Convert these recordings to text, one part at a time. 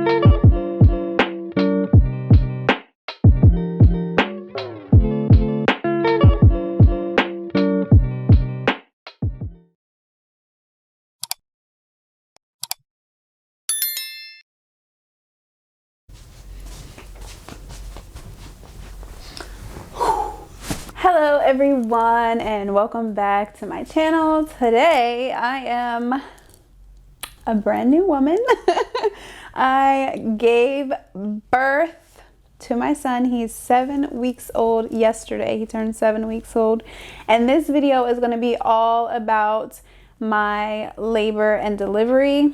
Hello everyone and welcome back to my channel. Today I am a brand new woman. I gave birth to my son. He's 7 weeks old. Yesterday he turned 7 weeks old, and this video is going to be all about my labor and delivery,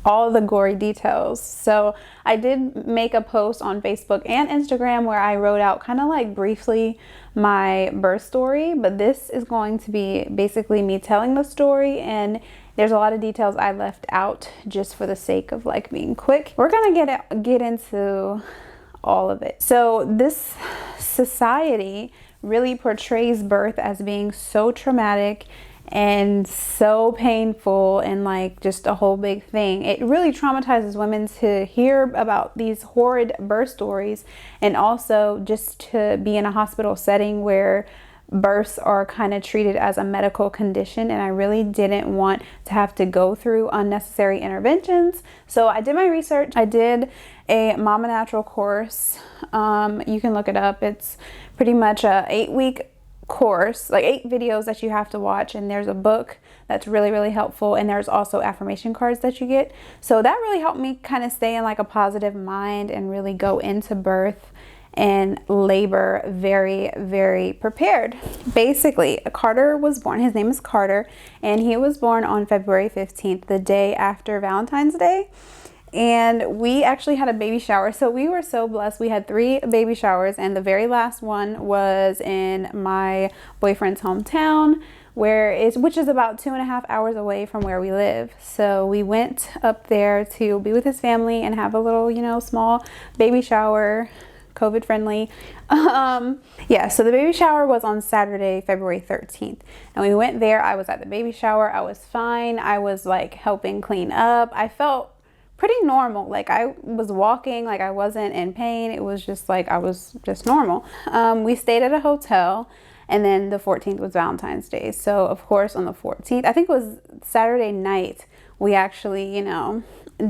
all the gory details. So I did make a post on Facebook and Instagram where I wrote out kind of like briefly my birth story, but this is going to be basically me telling the story, and there's a lot of details I left out just for the sake of like being quick. We're gonna get into all of it. So this society really portrays birth as being so traumatic and so painful and like just a whole big thing. It really traumatizes women to hear about these horrid birth stories, and also just to be in a hospital setting where births are kind of treated as a medical condition, and I really didn't want to have to go through unnecessary interventions. So I did my research. I did a Mama Natural course. You can look it up. It's pretty much a 8-week course, like 8 videos that you have to watch, and there's a book that's really helpful, and there's also affirmation cards that you get. So that really helped me kind of stay in like a positive mind and really go into birth and labor very prepared. Basically, Carter was born. His name is Carter, and he was born on February 15th, the day after Valentine's Day. And we actually had a baby shower. So we were so blessed. We had 3 baby showers, and the very last one was in my boyfriend's hometown, which is about 2.5 hours away from where we live. So we went up there to be with his family and have a little, small baby shower, COVID friendly. Yeah, so the baby shower was on Saturday, February 13th. And we went there. I was at the baby shower. I was fine. I was like helping clean up. I felt pretty normal. Like I was walking, like I wasn't in pain. It was just like I was just normal. We stayed at a hotel, and then the 14th was Valentine's Day. So of course on the 14th, I think it was Saturday night, we actually,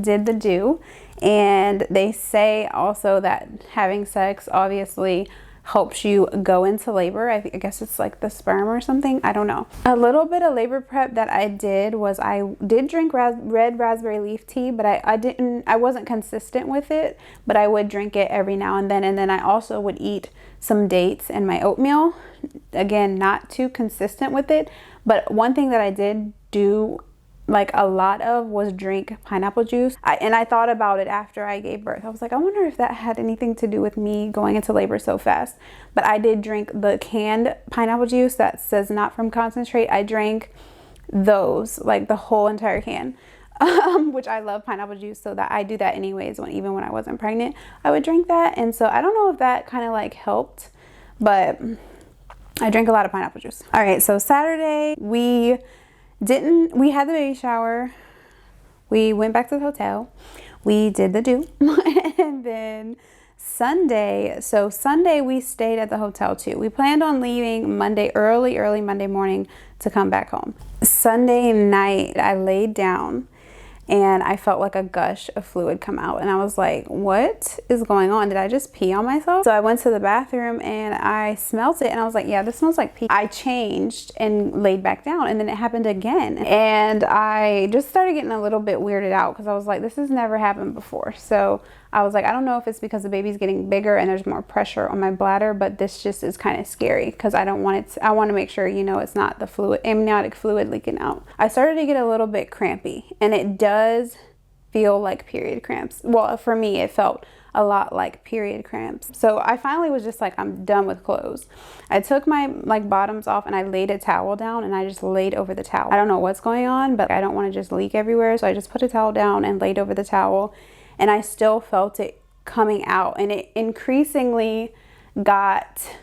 did the do. And they say also that having sex obviously helps you go into labor. I guess it's like the sperm or something. I don't know. A little bit of labor prep that I did was I did drink red raspberry leaf tea, but I wasn't consistent with it, but I would drink it every now and then. And then I also would eat some dates and my oatmeal. Again, not too consistent with it, but one thing that I did do like a lot of was drink pineapple juice. And I thought about it after I gave birth. I was like, I wonder if that had anything to do with me going into labor so fast. But I did drink the canned pineapple juice that says not from concentrate. I drank those, like the whole entire can, which I love pineapple juice, so that I do that anyways. Even when I wasn't pregnant, I would drink that. And so I don't know if that kind of like helped, but I drank a lot of pineapple juice. All right, so Saturday we had the baby shower. We went back to the hotel. We did the do. And then Sunday we stayed at the hotel too. We planned on leaving early Monday morning to come back home. Sunday night I laid down and I felt like a gush of fluid come out, and I was like, what is going on? Did I just pee on myself? So I went to the bathroom and I smelled it, and I was like, yeah, this smells like pee. I changed and laid back down, and then it happened again, and I just started getting a little bit weirded out because I was like, this has never happened before. So I was like, I don't know if it's because the baby's getting bigger and there's more pressure on my bladder, but this just is kind of scary because I don't want it I want to make sure, it's not the amniotic fluid leaking out. I started to get a little bit crampy, and it does feel like period cramps. Well, for me, it felt a lot like period cramps. So I finally was just like, I'm done with clothes. I took my bottoms off and I laid a towel down, and I just laid over the towel. I don't know what's going on, but I don't want to just leak everywhere. So I just put a towel down and laid over the towel, and I still felt it coming out, and it increasingly got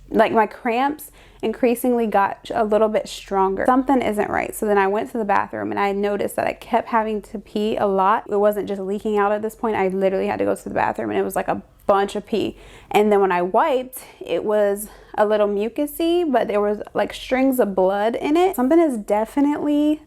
like my cramps increasingly got a little bit stronger. Something isn't right. So then I went to the bathroom and I noticed that I kept having to pee a lot. It wasn't just leaking out at this point. I literally had to go to the bathroom and it was like a bunch of pee. And then when I wiped, it was a little mucusy, but there was like strings of blood in it. Something is definitely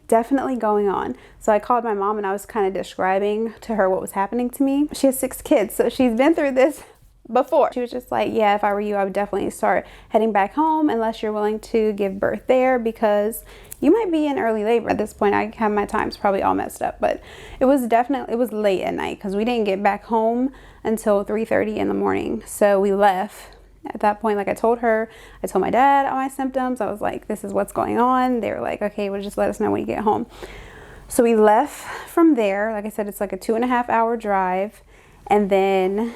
going on. So I called my mom and I was kind of describing to her what was happening to me. She has 6 kids, so she's been through this before. She was just like, yeah, if I were you, I would definitely start heading back home unless you're willing to give birth there, because you might be in early labor. At this point, I have my times probably all messed up, but it was late at night because we didn't get back home until 3:30 in the morning. So we left. At that point, like I told her, I told my dad all my symptoms. I was like, this is what's going on. They were like, okay, well, just let us know when you get home. So we left from there. Like I said, it's like a 2.5-hour drive. And then,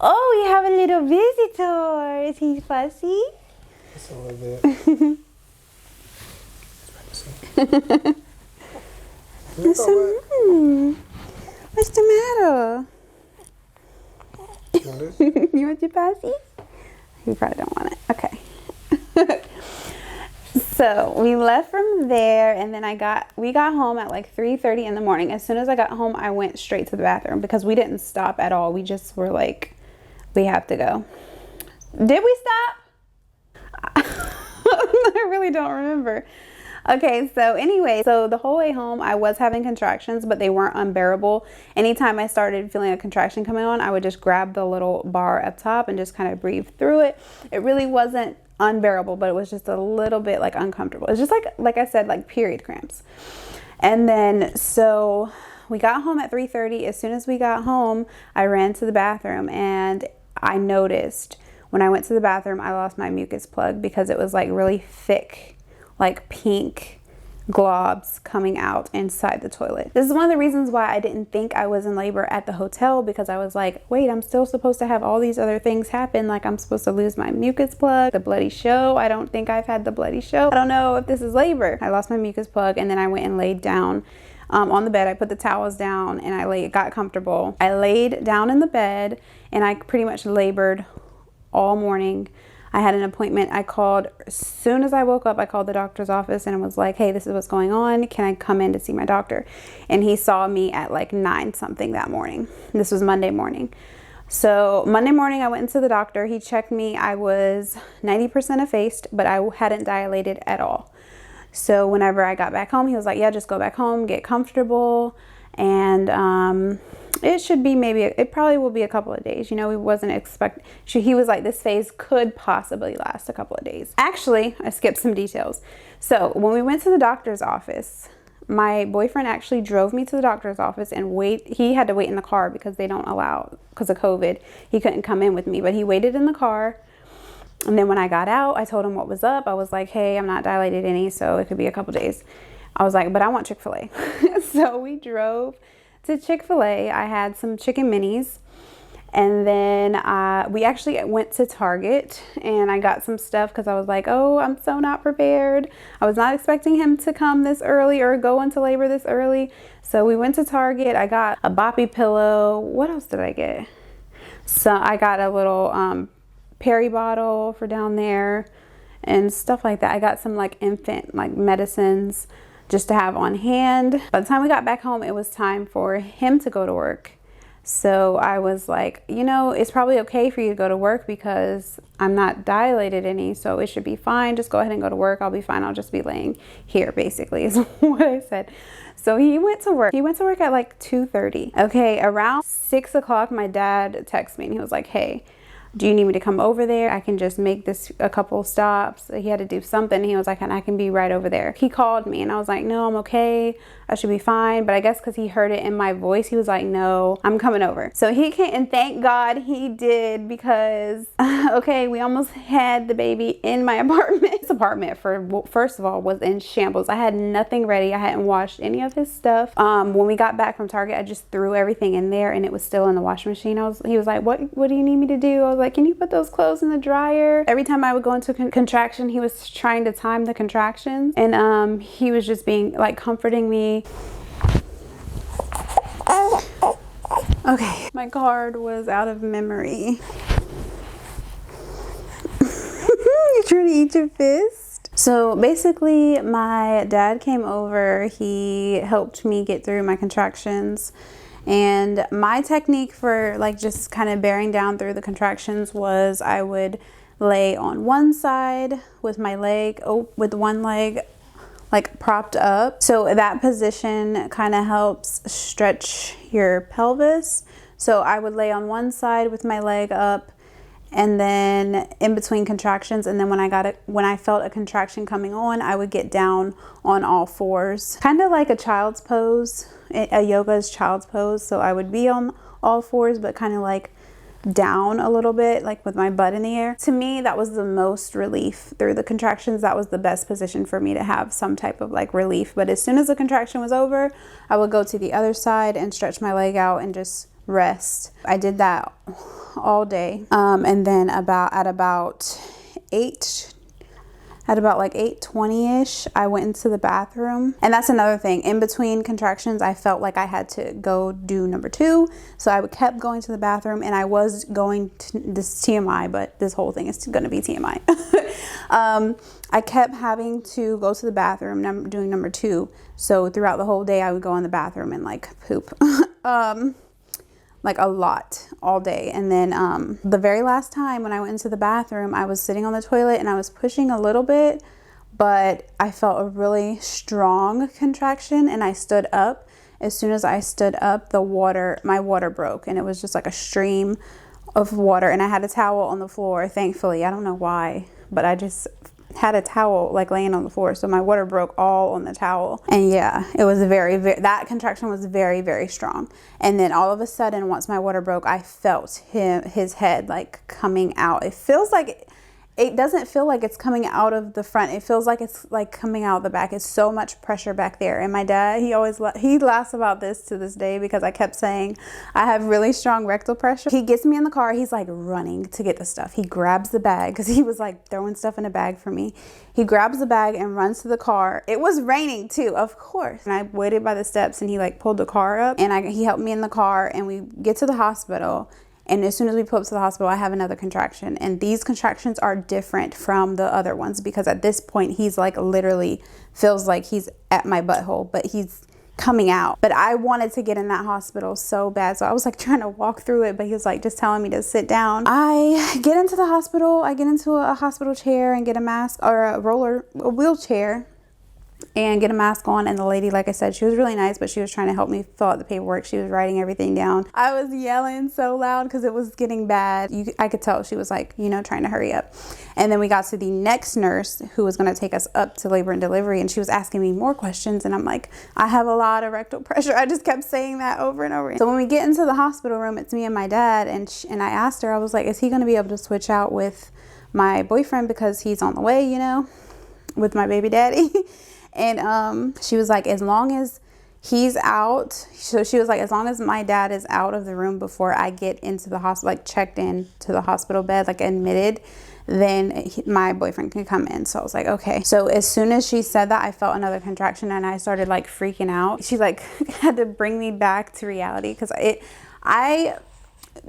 oh, we have a little visitor. Is he fussy? Just a little bit. What's the matter? You want your pussy? You probably don't want it. Okay. So we left from there, and then we got home at like 3:30 in the morning. As soon as I got home, I went straight to the bathroom because we didn't stop at all. We just were like, we have to go. Did we stop? I really don't remember. Okay, so anyway, so the whole way home, I was having contractions, but they weren't unbearable. Anytime I started feeling a contraction coming on, I would just grab the little bar up top and just kind of breathe through it. It really wasn't unbearable, but it was just a little bit like uncomfortable. It's just like I said, like period cramps. And then, so we got home at 3:30. As soon as we got home, I ran to the bathroom and I noticed when I went to the bathroom, I lost my mucus plug because it was like really thick, like pink globs coming out inside the toilet. This is one of the reasons why I didn't think I was in labor at the hotel, because I was like, wait, I'm still supposed to have all these other things happen. Like I'm supposed to lose my mucus plug, the bloody show. I don't think I've had the bloody show. I don't know if this is labor. I lost my mucus plug and then I went and laid down on the bed. I put the towels down and I got comfortable. I laid down in the bed and I pretty much labored all morning. I had an appointment. I called, as soon as I woke up, I called the doctor's office and was like, hey, this is what's going on. Can I come in to see my doctor? And he saw me at like 9 something that morning. This was Monday morning. So Monday morning, I went into the doctor. He checked me. I was 90% effaced, but I hadn't dilated at all. So whenever I got back home, he was like, yeah, just go back home, get comfortable. And it should be it probably will be a couple of days. You know, we wasn't expecting, he was like, this phase could possibly last a couple of days. Actually, I skipped some details. So when we went to the doctor's office, my boyfriend actually drove me to the doctor's office and he had to wait in the car because they don't allow, because of COVID, he couldn't come in with me, but he waited in the car. And then when I got out, I told him what was up. I was like, hey, I'm not dilated any, so it could be a couple days. I was like, but I want Chick-fil-A. So we drove to Chick-fil-A. I had some chicken minis, and then we actually went to Target and I got some stuff because I was like, oh, I'm so not prepared. I was not expecting him to come this early or go into labor this early. So we went to Target. I got a boppy pillow. What else did I get? So I got a little Perry bottle for down there and stuff like that. I got some like infant like medicines just to have on hand. By the time we got back home, it was time for him to go to work. So I was like, you know, it's probably okay for you to go to work because I'm not dilated any, so it should be fine. Just go ahead and go to work. I'll be fine. I'll just be laying here, basically, is what I said. So he went to work. He went to work at like 2:30. Okay, around 6 o'clock, my dad texted me and he was like, hey, do you need me to come over there? I can just make this a couple stops. He had to do something. He was like, and I can be right over there. He called me and I was like, no, I'm okay. I should be fine. But I guess because he heard it in my voice, he was like, no, I'm coming over. So he came, and thank God he did, because okay, we almost had the baby in my apartment. This apartment, first of all, was in shambles. I had nothing ready. I hadn't washed any of his stuff. When we got back from Target, I just threw everything in there and it was still in the washing machine. He was like, what do you need me to do? I was like, can you put those clothes in the dryer? Every time I would go into contraction, he was trying to time the contractions, and he was just being like comforting me. Okay, my card was out of memory. You Trying to eat your fist? So basically my dad came over, he helped me get through my contractions, and my technique for like just kind of bearing down through the contractions was I would lay on one side with my leg, with one leg like propped up. So that position kind of helps stretch your pelvis. So I would lay on one side with my leg up, and then in between contractions, and then when I felt a contraction coming on, I would get down on all fours, kind of like a child's pose, a yoga's child's pose. So I would be on all fours, but kind of like down a little bit, like with my butt in the air. To me, that was the most relief through the contractions. That was the best position for me to have some type of like relief. But as soon as the contraction was over, I would go to the other side and stretch my leg out and just rest. I did that all day, and then at about 8:20ish, I went into the bathroom. And that's another thing, in between contractions I felt like I had to go do number 2, so I kept going to the bathroom, and I was going to, this is TMI, but this whole thing is going to be TMI. I kept having to go to the bathroom doing number 2, so throughout the whole day I would go in the bathroom and like poop. Like a lot all day. And then the very last time when I went into the bathroom, I was sitting on the toilet and I was pushing a little bit, but I felt a really strong contraction and I stood up. As soon as I stood up, my water broke, and it was just like a stream of water, and I had a towel on the floor. Thankfully, I don't know why, but I just had a towel like laying on the floor, so my water broke all on the towel. And yeah, it was that contraction was very, very strong. And then all of a sudden, once my water broke, I felt his head like coming out. It doesn't feel like it's coming out of the front. It feels like it's like coming out the back. It's so much pressure back there. And my dad, he laughs about this to this day, because I kept saying I have really strong rectal pressure. He gets me in the car. He's like running to get the stuff. He grabs the bag, because he was like throwing stuff in a bag for me. He grabs the bag and runs to the car. It was raining too, of course. And I waited by the steps, and he like pulled the car up, and he helped me in the car, and we get to the hospital. And as soon as we pull up to the hospital, I have another contraction. And these contractions are different from the other ones, because at this point, he's like literally feels like he's at my butthole, but he's coming out. But I wanted to get in that hospital so bad. So I was like trying to walk through it, but he was like just telling me to sit down. I get into the hospital. I get into a hospital chair and get a mask, or a wheelchair, and get a mask on. And the lady, like I said, she was really nice, but she was trying to help me fill out the paperwork. She was writing everything down. I was yelling so loud because it was getting bad. I could tell she was like, trying to hurry up. And then we got to the next nurse, who was going to take us up to labor and delivery, and she was asking me more questions, and I'm like, I have a lot of rectal pressure. I just kept saying that over and over. So when we get into the hospital room, it's me and my dad, and I asked her, I was like, is he going to be able to switch out with my boyfriend, because he's on the way, with my baby daddy? And she was like, as long as he's out, so she was like, as long as my dad is out of the room before I get into the hospital, like checked in to the hospital bed, like admitted, then my boyfriend can come in. So I was like, okay. So as soon as she said that, I felt another contraction, and I started like freaking out. She like had to bring me back to reality, because I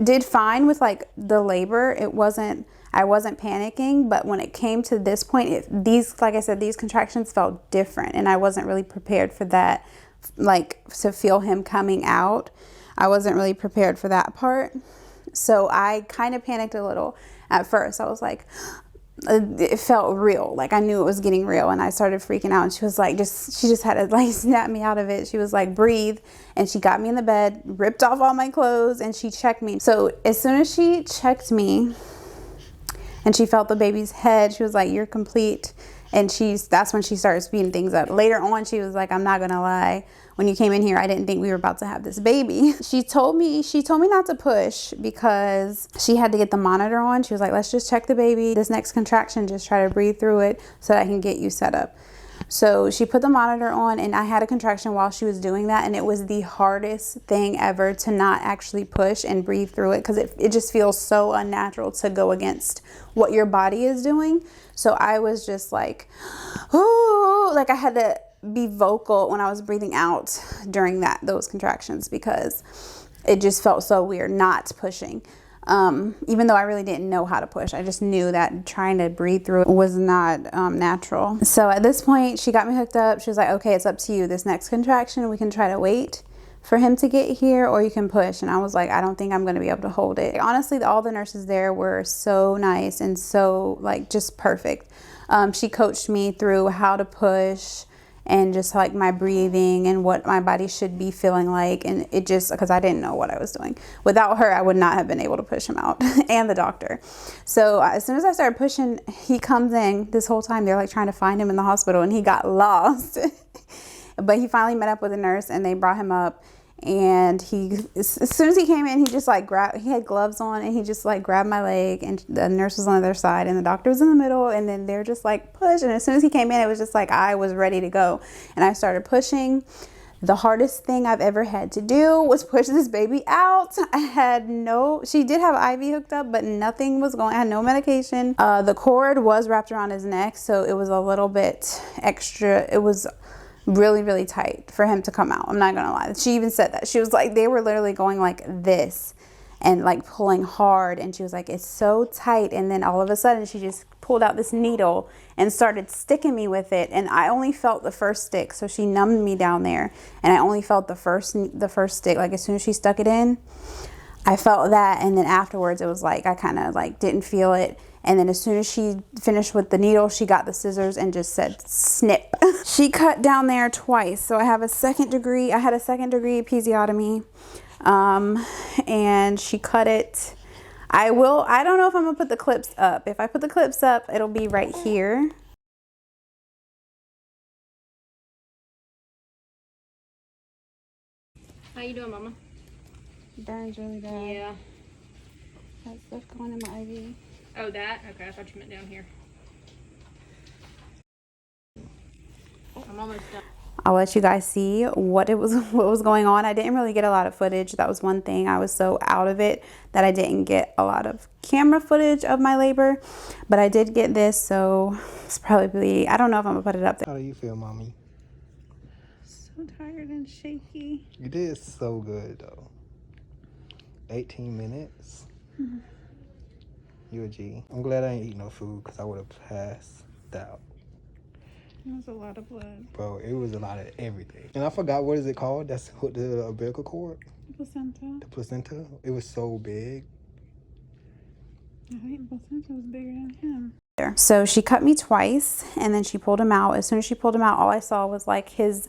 did fine with like the labor. I wasn't panicking, but when it came to this point, like I said, these contractions felt different, and I wasn't really prepared for that, like to feel him coming out. I wasn't really prepared for that part. So I kind of panicked a little at first. I was like, it felt real. Like I knew it was getting real, and I started freaking out, and she was like, she just had to like snap me out of it. She was like, breathe. And she got me in the bed, ripped off all my clothes, and she checked me. So as soon as she checked me, and she felt the baby's head, she was like, you're complete. And that's when she started speeding things up. Later on, she was like, I'm not gonna lie, when you came in here, I didn't think we were about to have this baby. She told me not to push, because she had to get the monitor on. She was like, let's just check the baby. This next contraction, just try to breathe through it so that I can get you set up. So she put the monitor on, and I had a contraction while she was doing that, and it was the hardest thing ever to not actually push and breathe through it, because it just feels so unnatural to go against what your body is doing. So I was just like, oh, like I had to be vocal when I was breathing out during those contractions, because it just felt so weird not pushing. Even though I really didn't know how to push. I just knew that trying to breathe through it was not natural. So at this point, she got me hooked up. She was like, okay, it's up to you. This next contraction, we can try to wait for him to get here, or you can push. And I was like, I don't think I'm going to be able to hold it. Honestly, all the nurses there were so nice and so like just perfect. She coached me through how to push and just like my breathing and what my body should be feeling like. And it just, because I didn't know what I was doing. Without her, I would not have been able to push him out and the doctor. So as soon as I started pushing, he comes in. This whole time they're like trying to find him in the hospital, and he got lost. But he finally met up with a nurse, and they brought him up. And he, as soon as he came in, he just like he had gloves on, and he just like grabbed my leg, and the nurse was on the other side and the doctor was in the middle, and then they're just like push. And as soon as he came in, it was just like I was ready to go, and I started pushing. The hardest thing I've ever had to do was push this baby out. She did have IV hooked up, but nothing was going, I had no medication. The cord was wrapped around his neck, so it was a little bit extra. It was really, really tight for him to come out. I'm not gonna lie. She even said that. She was like, they were literally going like this and like pulling hard, and she was like, it's so tight. And then all of a sudden she just pulled out this needle and started sticking me with it, and I only felt the first stick. So she numbed me down there, and I only felt the first stick. Like as soon as she stuck it in, I felt that, and then afterwards it was like I kind of like didn't feel it. And then as soon as she finished with the needle, she got the scissors and just said snip. She cut down there twice. So I had a second degree episiotomy. And she cut it. I don't know if I'm gonna put the clips up. If I put the clips up, it'll be right here. How you doing, Mama? Burns really bad. Yeah. That stuff going in my IV. Oh, that? Okay, I thought you meant down here. I'm almost done. I'll let you guys see what was going on. I didn't really get a lot of footage. That was one thing. I was so out of it that I didn't get a lot of camera footage of my labor, but I did get this, so it's probably, I don't know if I'm gonna put it up there. How do you feel, mommy? So tired and shaky. You did so good, though. 18 minutes. Mm-hmm. You a G. I'm glad I ain't eat no food, because I would have passed out. It was a lot of blood. Bro, it was a lot of everything. And I forgot, what is it called? That's the umbilical cord? Placenta. The placenta. It was so big. I think placenta was bigger than him. So she cut me twice, and then she pulled him out. As soon as she pulled him out, all I saw was like his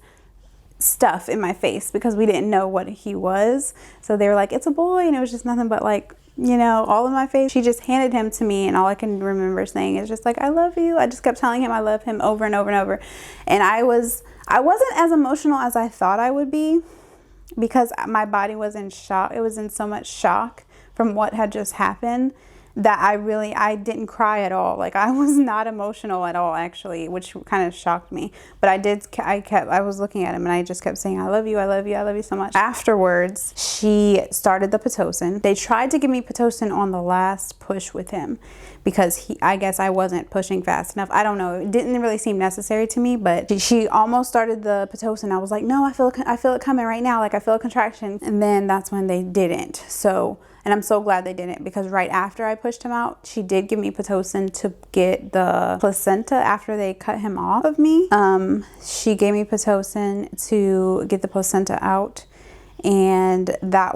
stuff in my face, because we didn't know what he was. So they were like, it's a boy, and it was just nothing but like, you know, all in my face. She just handed him to me, and all I can remember saying is just like, I love you. I just kept telling him I love him over and over and over. And I wasn't as emotional as I thought I would be, because my body was in shock. It was in so much shock from what had just happened that I didn't cry at all. Like I was not emotional at all, actually, which kind of shocked me. But I was looking at him, and I just kept saying, I love you, I love you, I love you so much. Afterwards, she started the Pitocin. They tried to give me Pitocin on the last push with him, because I guess I wasn't pushing fast enough. I don't know. It didn't really seem necessary to me, but she almost started the Pitocin. I was like, no, I feel it coming right now. Like I feel a contraction. And then that's when they didn't. So, and I'm so glad they didn't, because right after I pushed him out, she did give me Pitocin to get the placenta after they cut him off of me. She gave me Pitocin to get the placenta out. And that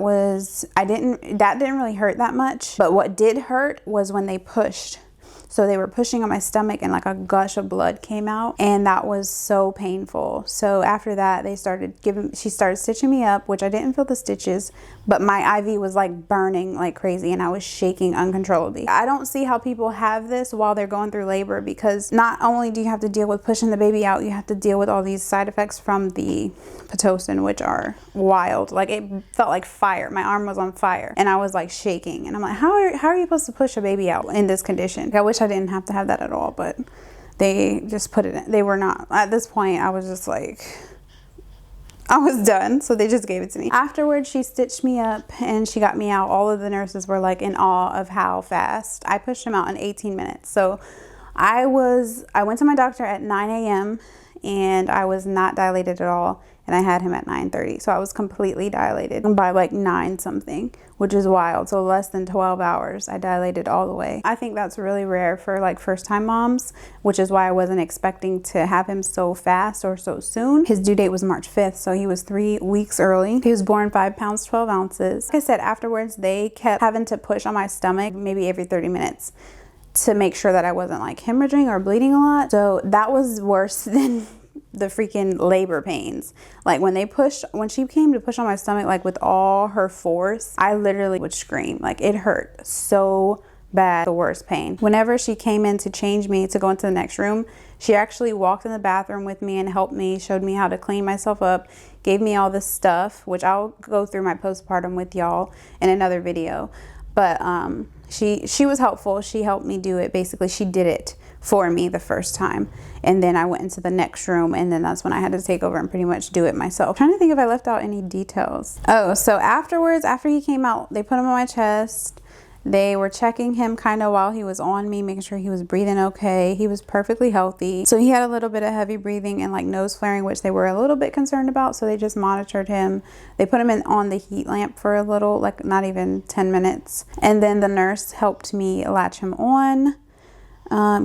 didn't really hurt that much. But what did hurt was when they pushed. So they were pushing on my stomach, and like a gush of blood came out, and that was so painful. So after that, she started stitching me up, which I didn't feel the stitches, but my IV was like burning like crazy, and I was shaking uncontrollably. I don't see how people have this while they're going through labor, because not only do you have to deal with pushing the baby out, you have to deal with all these side effects from the Pitocin, which are wild. Like it felt like fire. My arm was on fire, and I was like shaking, and I'm like, how are you supposed to push a baby out in this condition? I wish I didn't have to have that at all, but they just put it in. They were not, at this point I was just like, I was done, so they just gave it to me. Afterwards, she stitched me up and she got me out. All of the nurses were like in awe of how fast. I pushed him out in 18 minutes. So I went to my doctor at 9 a.m. and I was not dilated at all. and I had him at 9:30. So I was completely dilated by like 9 something, which is wild. So less than 12 hours, I dilated all the way. I think that's really rare for like first time moms, which is why I wasn't expecting to have him so fast or so soon. His due date was March 5th, so he was 3 weeks early. He was born 5 pounds, 12 ounces. Like I said, afterwards, they kept having to push on my stomach maybe every 30 minutes to make sure that I wasn't like hemorrhaging or bleeding a lot. So that was worse than the freaking labor pains. Like when she came to push on my stomach, like with all her force, I literally would scream. Like it hurt so bad, the worst pain. Whenever she came in to change me to go into the next room, she actually walked in the bathroom with me and helped me, showed me how to clean myself up, gave me all this stuff, which I'll go through my postpartum with y'all in another video. But she was helpful. She helped me do it. Basically, she did it for me the first time. And then I went into the next room, and then that's when I had to take over and pretty much do it myself. I'm trying to think if I left out any details. Oh, so afterwards, after he came out, they put him on my chest. They were checking him kind of while he was on me, making sure he was breathing okay. He was perfectly healthy. So he had a little bit of heavy breathing and like nose flaring, which they were a little bit concerned about. So they just monitored him. They put him on the heat lamp for a little, like not even 10 minutes. And then the nurse helped me latch him on,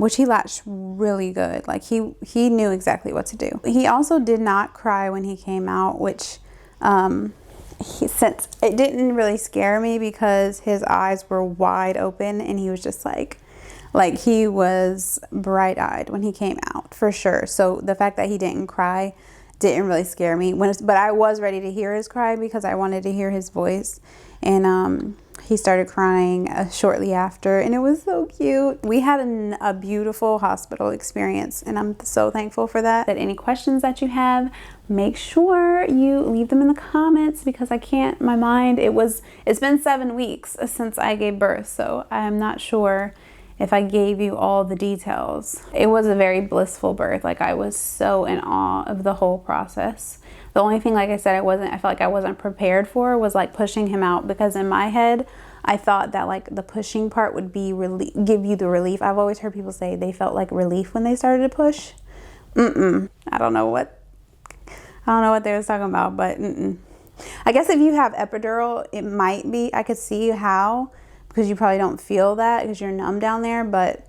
which he latched really good. Like he knew exactly what to do. He also did not cry when he came out, which since it didn't really scare me because his eyes were wide open and he was just like he was bright-eyed when he came out, for sure. So the fact that he didn't cry didn't really scare me. But I was ready to hear his cry because I wanted to hear his voice. And he started crying shortly after, and it was so cute. We had a beautiful hospital experience, and I'm so thankful for that. Any questions that you have, make sure you leave them in the comments because I can't, my mind, it's been 7 weeks since I gave birth, so I'm not sure if I gave you all the details. It was a very blissful birth. Like I was so in awe of the whole process. The only thing, like I said, I felt like I wasn't prepared for was like pushing him out, because in my head, I thought that like the pushing part would be give you the relief. I've always heard people say they felt like relief when they started to push. I don't know what they was talking about, but I guess if you have epidural, it might be. I could see how, because you probably don't feel that because you're numb down there, but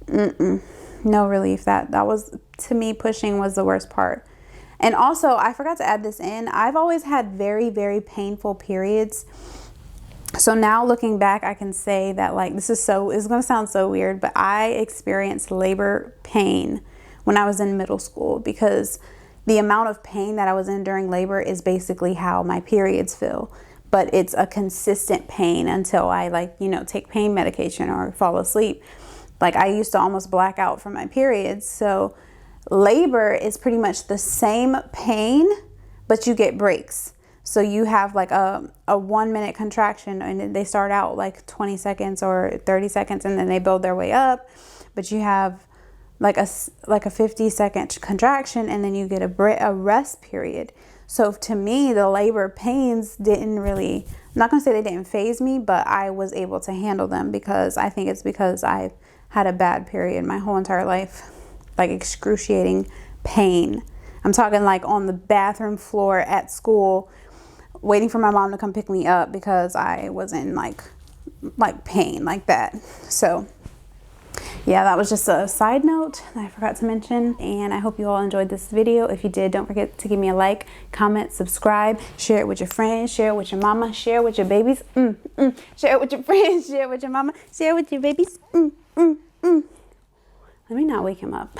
no relief. That was, to me, pushing was the worst part. And also, I forgot to add this in. I've always had very, very painful periods. So now looking back, I can say that like it's going to sound so weird, but I experienced labor pain when I was in middle school, because the amount of pain that I was in during labor is basically how my periods feel. But it's a consistent pain until I take pain medication or fall asleep. Like I used to almost black out from my periods. So labor is pretty much the same pain, but you get breaks. So you have like a 1 minute contraction, and they start out like 20 seconds or 30 seconds, and then they build their way up. But you have like a 50-second contraction, and then you get a rest period. So to me, the labor pains didn't really, I'm not going to say they didn't faze me, but I was able to handle them because I think it's because I've had a bad period my whole entire life, like excruciating pain. I'm talking like on the bathroom floor at school, waiting for my mom to come pick me up because I was in like pain like that. So yeah, that was just a side note that I forgot to mention, and I hope you all enjoyed this video. If you did, don't forget to give me a like, comment, subscribe, share it with your friends, share it with your mama, share it with your babies, share it with your friends, share it with your mama, share it with your babies. Let me not wake him up.